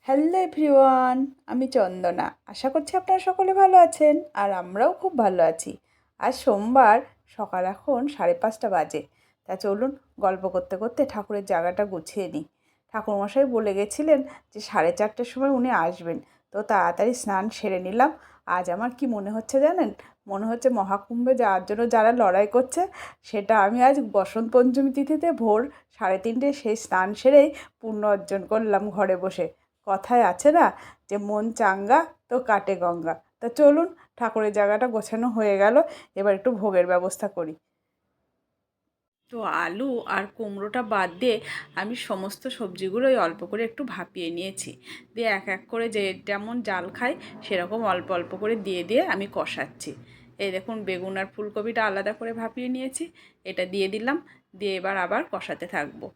Hello everyone, আমি চন্দনা। আশা করছি আপনারা সকলে ভালো আছেন আর আমরাও খুব ভালো আছি। আজ সোমবার, সকাল এখন 5:30 বাজে। তা চলুন গল্প করতে করতে ঠাকুরের জায়গাটা গুছিয়ে নিই। ঠাকুরমশাই বলে গেছিলেন যে 4:30টার সময় উনি আসবেন, তো তাড়াতাড়ি স্নান সেরে নিলাম। আজ আমার কি মনে হচ্ছে জানেন? মনে হচ্ছে মহাকুম্ভে যাওয়ার জন্য যারা লড়াই করছে, সেটা আমি আজ বসন্ত পঞ্চমী তিথিতে ভোর 3:30 সেই স্নান সেরেই পুণ্য অর্জন করলাম ঘরে বসে। কথায় আছে না যে মন চাঙ্গা তো কাটে গঙ্গা। তা চলুন, ঠাকুরের জায়গাটা গোছানো হয়ে গেল, এবার একটু ভোগের ব্যবস্থা করি। তো আলু আর কুমড়োটা বাদ দিয়ে আমি সমস্ত সবজিগুলোই অল্প করে একটু ভাপিয়ে নিয়েছি। দিয়ে এক এক করে যে যেমন জাল খাই সেরকম অল্প অল্প করে দিয়ে দিয়ে আমি কষাচ্ছি। এই দেখুন, বেগুন আর ফুলকপিটা আলাদা করে ভাপিয়ে নিয়েছি, এটা দিয়ে দিলাম। দিয়ে এবার আবার কষাতে থাকবো।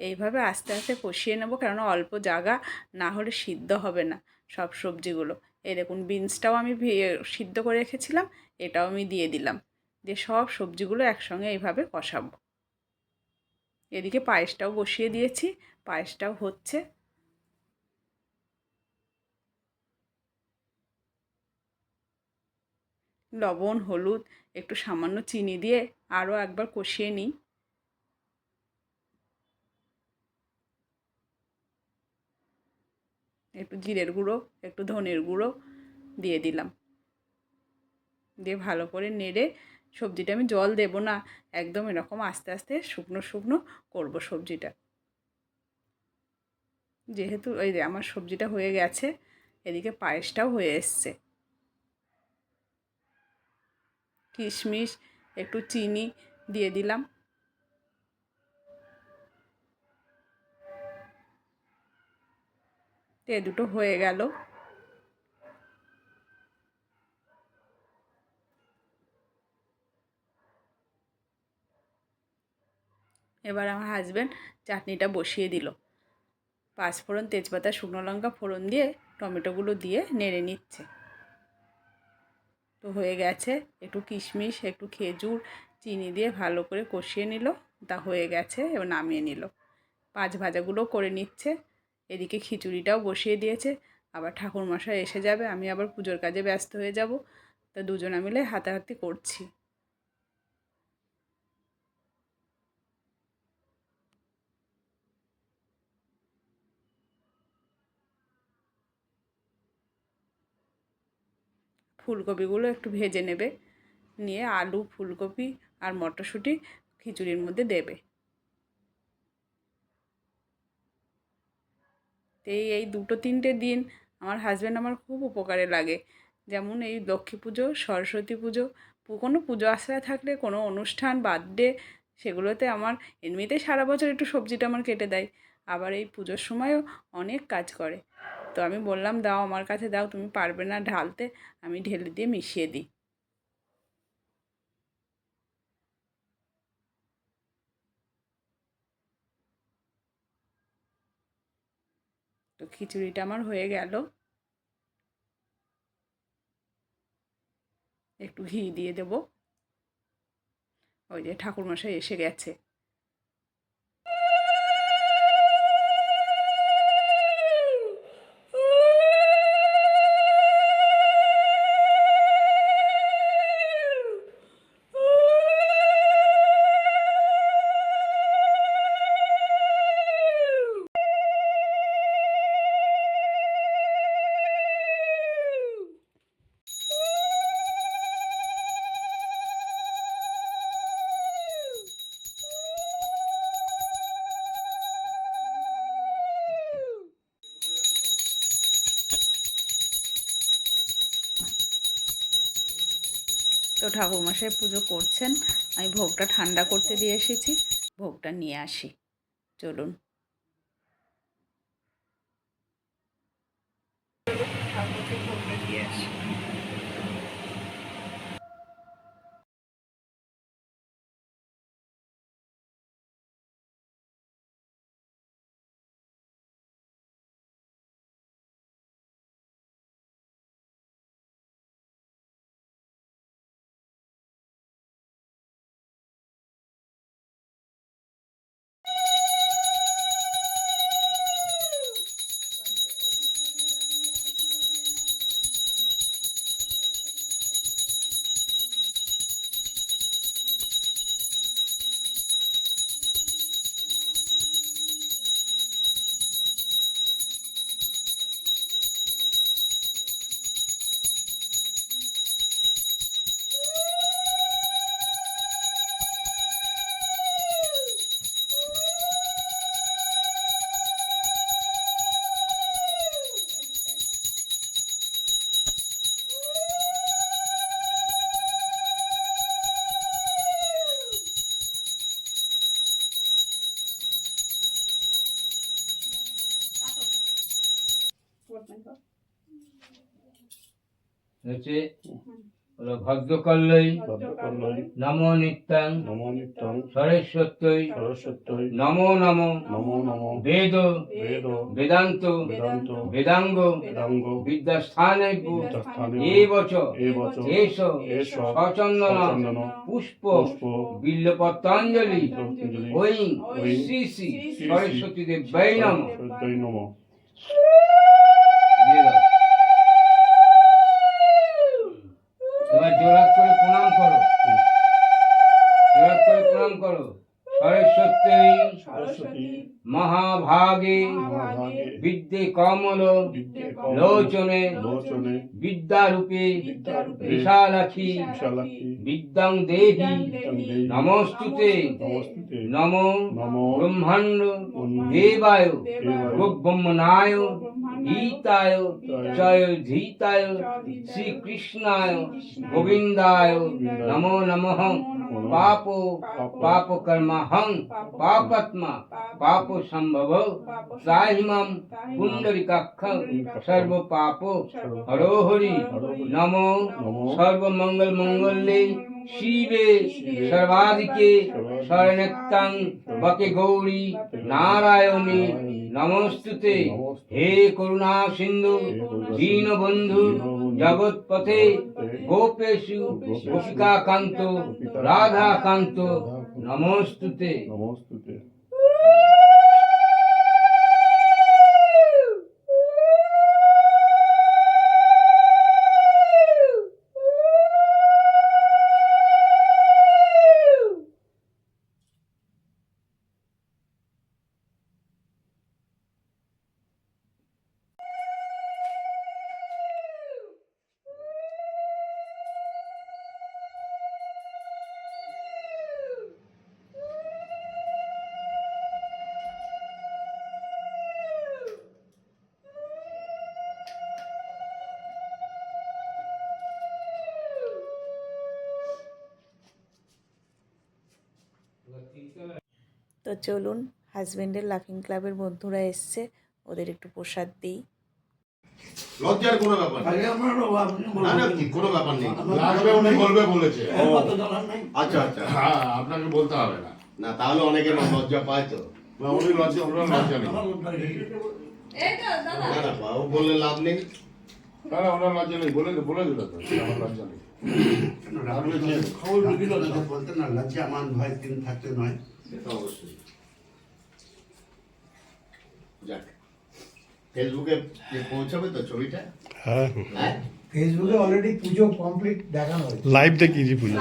এইভাবে আস্তে আস্তে কষিয়ে নেবো, কেননা অল্প জায়গা, না হলে সিদ্ধ হবে না সব সবজিগুলো। এই দেখুন, বিনসটাও আমি সিদ্ধ করে রেখেছিলাম, এটাও আমি দিয়ে দিলাম। দিয়ে সব সবজিগুলো একসঙ্গে এইভাবে কষাবো। এদিকে পায়েসটাও বসিয়ে দিয়েছি, পায়েসটাও হচ্ছে। লবণ, হলুদ, একটু সামান্য চিনি দিয়ে আরও একবার কষিয়ে নিই। একটু জিরের গুঁড়ো, একটু ধনের গুঁড়ো দিয়ে দিলাম। দিয়ে ভালো করে নেড়ে, সবজিটা আমি জল দেব না, একদম এরকম আস্তে আস্তে শুকনো শুকনো করবো সবজিটা। যেহেতু এই যে আমার সবজিটা হয়ে গেছে, এদিকে পায়েসটাও হয়ে এসছে। কিশমিশ, একটু চিনি দিয়ে দিলাম। তো এ দুটো হয়ে গেল। এবার আমার হাজব্যান্ড চাটনিটা বসিয়ে দিল। পাঁচফোড়ন, তেজপাতা, শুকনো লঙ্কা ফোড়ন দিয়ে টমেটোগুলো দিয়ে নেড়ে নিচ্ছে। তো হয়ে গেছে। একটু কিশমিশ, একটু খেজুর, চিনি দিয়ে ভালো করে কষিয়ে নিল। তা হয়ে গেছে, এবার নামিয়ে নিল। পাঁচ ভাজাগুলো করে নিচ্ছে। এদিকে খিচুড়িটাও বসিয়ে দিয়েছে। আবার ঠাকুরমশাই এসে যাবে, আমি আবার পুজোর কাজে ব্যস্ত হয়ে যাব। তা দুজনে মিলে হাতাহাতি করছি। ফুলকপিগুলো একটু ভেজে নেবে, নিয়ে আলু, ফুলকপি আর মটরশুঁটি খিচুড়ির মধ্যে দেবে। তো এই দুটো তিনটে দিন আমার হাজব্যান্ড আমার খুব উপকারে লাগে। যেমন এই লক্ষ্মী পুজো, সরস্বতী পুজো, কোনো পুজো আশ্রা থাকলে, কোনো অনুষ্ঠান, বার্থডে, সেগুলোতে আমার এমনিতেই সারা বছর একটু সবজিটা আমার কেটে দেয়। আবার এই পুজোর সময়ও অনেক কাজ করে। তো আমি বললাম, দাও আমার কাছে দাও, তুমি পারবে না ঢালতে, আমি ঢেলে দিয়ে মিশিয়ে দিই। তো খিচুড়িটা আমার হয়ে গেল। একটু ঘি দিয়ে দেবো। ওই যে ঠাকুরমশাই এসে গেছে। তো ঠাকুরমশাই পুজো করছেন, আমি ভোগটা ঠান্ডা করতে দিয়ে এসেছি। ভোগটা নিয়ে আসি, চলুন। ঠাকুরকে ভোগটা দিয়ে আসি। হচ্ছে হলো ভদ্রকল্লই ভদ্রকল্লই নমো নিত্যাং নমো নিত্যং সরস্বত্যই সরস্বত্যই নমো নমো নমো নমো বেদ বেদ বেদান্ত বেদান্ত বেদাঙ্গ বেদাঙ্গ বিদ্যাস্থানে বিদ্যাস্থানে এবচ এবচ এষ এষ সচন্দন সচন্দন পুষ্প পুষ্প বিল্লপত্রাঞ্জলি পুষ্পাঞ্জলি ওই ওই শ্রী শ্রী শ্রী সরস্বতী দেবাই নমঃ সরস্বত্যই নমঃ। দিয়ে দাও। এবার জোড়াত করে প্রণাম করো, জোড়াত করে প্রণাম করো। সরস্বতী সরস্বতী মহাভাগে মহাভাগে বিদ্যে কমল বিদ্যে লোচনে লোচনে বিদ্যারূপে বিদ্যারূপে বিশালাক্ষী বিশালাক্ষী বিদ্যাং দেহি বিদ্যাং দেহি নমস্তুতে নমস্তুতে নমো নমো ব্রহ্মাণ্ড ব্রহ্মাণ্ড দেবায় দেবায় ব্রহ্মণায় গীতায় জয় ধীতায় শ্রীকৃষ্ণায় গোবিন্দায় নমো নমঃ পাপ পাপ কর্মাহং পাপাত্মা পাপ সম্ভব ত্রাহিমাম পুণ্ডরিকাক্ষ সর্ব পাপ হরো হরি নমো সর্বমঙ্গল মঙ্গলে শিবে সর্বাধিকে শরণেত্তাং বকে গৌরী নারায়ণী নমস্তুতে হে করুণা সিন্ধু দীনবন্ধু জগৎপথে গোপেশু গোপিকাকান্ত রাধাকান্ত নমস্তুতে। নমস্তুতে। তো চলুন হাজবেন্ডের লাফিং ক্লাবের বন্ধুরা এসছে, ওদের একটু প্রসাদ দিই। লজ্জার কোনো ব্যাপার নেই। না না কি কোনো ব্যাপার নেই। লাগবে উনি বলবে বলেছে। আচ্ছা আচ্ছা হ্যাঁ আপনাকে বলতে হবে না। না তাহলে অনেকে লজ্জা পায় তো। না, উনি লজ্জা ওনার লজ্জা নেই। না না বাবু বললে লাভ নেই। না না ওনার লজ্জা নেই, বলে দিল তো যে আমার লজ্জা নেই। খবর দিল না তো বলতে না লজ্জা মান ভয় তিন থাকতে নয়। সেটা অবশ্যই। যাক ফেসবুকে পৌঁছাবে তো ছবিটা? হ্যাঁ হ্যাঁ ফেসবুকে অলরেডি পুজো কমপ্লিট দেখানো হয়েছে। লাইভ দেখিয়েছি পুজো।